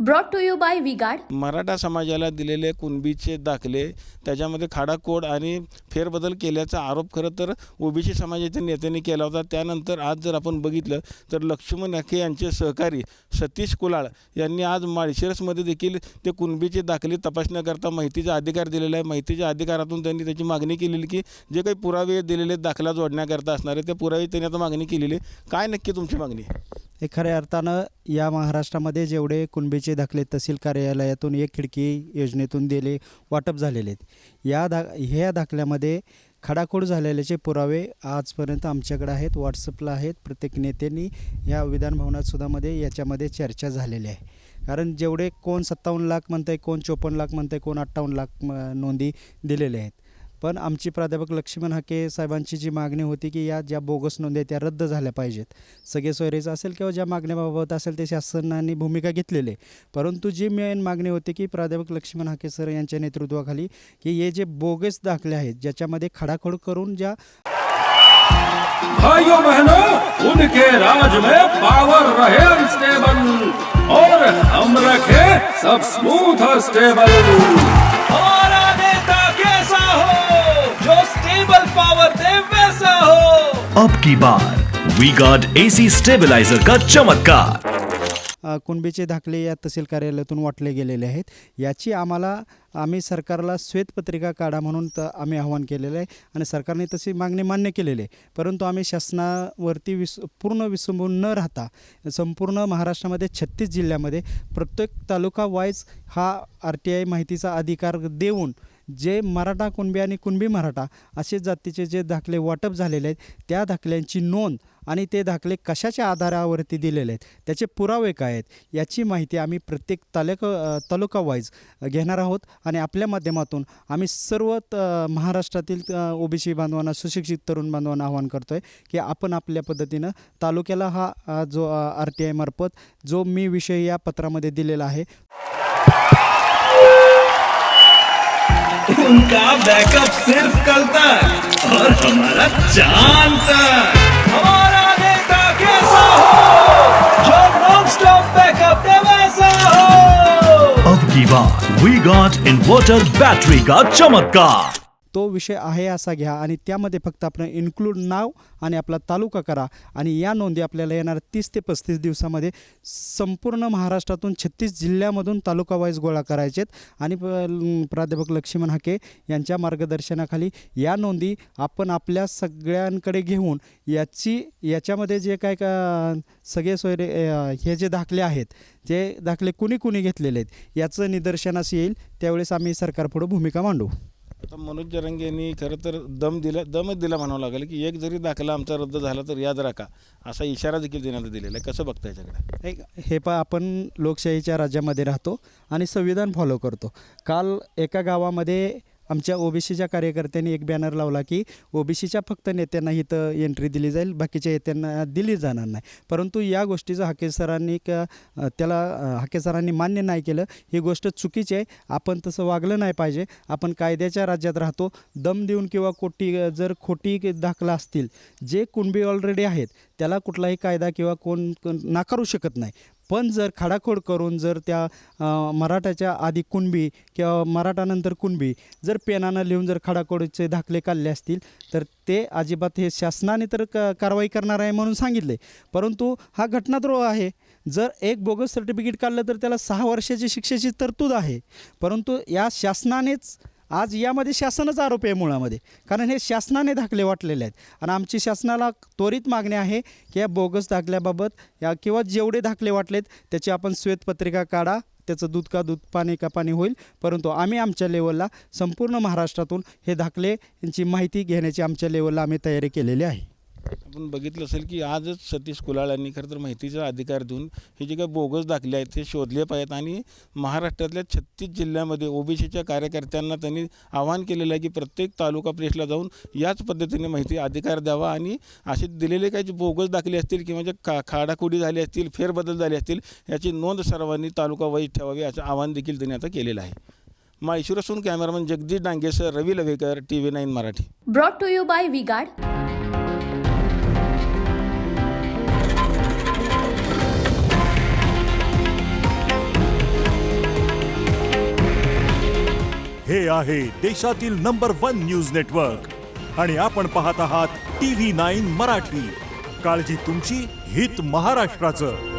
Brought to you by V-Guard. Maratha समाजाला दिलेले कुणबीचे दाखले त्याच्यामध्ये खाडाखोड आणि फेरबदल केल्याचा आरोप खरं तर ओबीसी समाजाच्या नेत्यांनी केला होता. त्यानंतर आज जर आपण बघितलं तर लक्ष्मण याखे यांचे सहकारी सतीश कुलाळ यांनी आज माळशिरसमध्ये देखील ते कुणबीचे दाखले तपासण्याकरता माहितीचा अधिकार दिलेला आहे. माहितीच्या अधिकारातून त्यांनी त्याची मागणी केलेली की जे काही पुरावे दिलेले दाखला जोडण्याकरता असणारे ते पुरावे त्यांनी आता मागणी केलेली. काय नक्की तुमची मागणी आहे? हे खऱ्या अर्थानं या महाराष्ट्रामध्ये जेवढे कुणबीचे दाखले तहसील कार्यालयातून एक खिडकी योजनेतून दिले वाटप झालेले आहेत, ह्या दाखल्यामध्ये खडाखोड झालेल्याचे पुरावे आजपर्यंत आमच्याकडे आहेत, व्हॉट्सअपला आहेत. प्रत्येक नेत्यांनी या विधानभवनात सुद्धामध्ये याच्यामध्ये चर्चा झालेली आहे. कारण जेवढे कोण 57 लाख म्हणत आहे, कोण 54 लाख म्हणत आहे, कोण 58 लाख नोंदी दिलेल्या आहेत. पण आमची प्राध्यापक लक्ष्मण हाके साहेबांची जी मागणी होती की या ज्या बोगस नोंदी आहेत त्या रद्द झाल्या पाहिजेत. सगळे सोयरेचं असेल किंवा ज्या मागण्याबाबत असेल ते शासनाने भूमिका घेतलेली आहे. परंतु जी मेन मागणी होती की प्राध्यापक लक्ष्मण हाके सर यांच्या नेतृत्वाखाली की हे जे बोगस दाखले आहेत ज्याच्यामध्ये खडाखोड करून ज्या भाइयों बहनों, उनके राज में पावर रहे अनस्टेबल और हम रखे सब स्मूथ और स्टेबल. हमारा नेता कैसा हो जो स्टेबल पावर दे वैसा हो. अब की बार वी गार्ड एसी स्टेबलाइजर का चमत्कार. कुणबीचे दाखले या तहसील कार्यालयातून वाटले गेलेले आहेत. याची आम्ही सरकारला श्वेतपत्रिका काढा म्हणून आम्ही आवाहन केलेलं आहे आणि सरकारने तशी मागणी मान्य केलेली आहे. परंतु आम्ही शासनावरती पूर्ण विसंबून न राहता संपूर्ण महाराष्ट्रामध्ये 36 जिल्ह्यामध्ये प्रत्येक तालुका वाईज हा RTI माहितीचा अधिकार देऊन जे मराठा कुणबी आणि कुणबी मराठा असे जातीचे जे दाखले वाटप झालेले आहेत त्या दाखल्यांची नोंद आणि ते दाखले कशाच्या आधारावरती दिलेले आहेत त्याचे पुरावे काय आहेत याची माहिती आम्ही प्रत्येक तालुका वाईज घेणार आहोत. आणि आपल्या माध्यमातून आम्ही सर्व महाराष्ट्रातील OBC बांधवांना, सुशिक्षित तरुण बांधवांना आवाहन करतो आहे की आपण आपल्या पद्धतीनं तालुक्याला हा जो RTI मार्फत जो मी विषय या पत्रामध्ये दिलेला आहे उनका बैकअप सिर्फ कल तक और हमारा चांद तक. हमारा नेता कैसा हो जो नॉन स्टॉप बैकअप दे वैसा हो. अब की बार वी गार्ड इन्वर्टर बैटरी का चमत्कार. तो विषय आहे असा घ्या आणि त्यामध्ये फक्त आपण इन्क्लूड नाव आणि आपला तालुका करा आणि या नोंदी आपल्याला येणार 30 ते 35 दिवसामध्ये संपूर्ण महाराष्ट्रातून 36 जिल्ह्यामधून तालुका वाईज गोळा करायचेत. आणि प्राध्यापक लक्ष्मण हाके यांच्या मार्गदर्शनाखाली या नोंदी आपण आपल्या सगळ्यांकडे घेऊन याच्यामध्ये जे काय का सगळे सोयरे हे जे दाखले आहेत ते दाखले कुणी घेतलेले आहेत याचं निदर्शनास येईल. त्यावेळेस आम्ही सरकारपुढे भूमिका मांडू. आता मनोज जरांगे यांनी खरं तर दमच दिला म्हणावं लागेल की एक जरी दाखला आमचा रद्द झाला तर याद राखा असा इशारा देखील देण्यात दिलेला आहे. कसं बघता याच्याकडे? हे आपण लोकशाहीच्या राज्यामध्ये राहतो आणि संविधान फॉलो करतो. काल एका गावामध्ये आमच्या OBCच्या कार्यकर्त्यांनी एक बॅनर लावला की OBCच्या फक्त नेत्यांना इथं एंट्री दिली जाईल, बाकीच्या नेत्यांना दिली जाणार नाही. परंतु या गोष्टीचं हाके सरांनी मान्य नाही केलं. ही गोष्ट चुकीची आहे. आपण तसं वागलं नाही पाहिजे. आपण कायद्याच्या राज्यात राहतो. दम देऊन किंवा खोटी दाखला असतील जे कुणबी ऑलरेडी आहेत त्याला कुठलाही कायदा किंवा कोण नाकारू शकत नाही. पण जर खाडाखोड करून जर त्या मराठाच्या आधी कुणबी किंवा मराठानंतर कुणबी जर पेनानं लिहून जर खाडाखोडचे दाखले काढले असतील तर ते अजिबात हे शासनाने तर कारवाई करणार आहे म्हणून सांगितले. परंतु हा घटनाद्रोह आहे. जर एक बोगस सर्टिफिकेट काढलं तर त्याला 6 वर्षाची शिक्षेची तरतूद आहे. परंतु या शासनानेच आज यामध्ये शासनच आरोप आहे मुळामध्ये. कारण हे शासनाने दाखले वाटलेले आहेत आणि आमची शासनाला त्वरित मागणी आहे की या बोगस दाखल्याबाबत किंवा जेवढे दाखले वाटलेत त्याची आपण श्वेतपत्रिका काढा. त्याचं दूध का दूध, पाणी का पाणी होईल. परंतु आम्ही आमच्या लेवलला संपूर्ण महाराष्ट्रातून हे दाखले यांची माहिती घेण्याची आमच्या लेवलला आम्ही तयारी केलेली आहे. आपण बघितलं असेल की आजच सतीश कुलाळ यांनी खरं तर माहितीचा अधिकार देऊन हे जे काही बोगस दाखले आहेत ते शोधले पाहिजेत. आणि महाराष्ट्रातल्या 36 जिल्ह्यामध्ये OBCच्या कार्यकर्त्यांना त्यांनी आवाहन केलेलं आहे की प्रत्येक तालुका प्रेसला जाऊन याच पद्धतीने माहिती अधिकार द्यावा आणि असे दिलेले काही जे बोगस दाखले असतील किंवा जे खाडाखोडी झाली असतील, फेरबदल झाले असतील याची नोंद सर्वांनी तालुका वाईज ठेवावी असं आवाहन देखील त्यांनी आता केलेलं आहे. माळशिरसहून कॅमेरामन जगदीश डांगेसह Ravi Lavekar, TV9 Marathi. Brought to you by V-Guard. हे आहे देशातील नंबर 1 न्यूज नेटवर्क आणि आपण पाहत आहात TV9 मराठी. काळजी तुमची, हित महाराष्ट्राचं.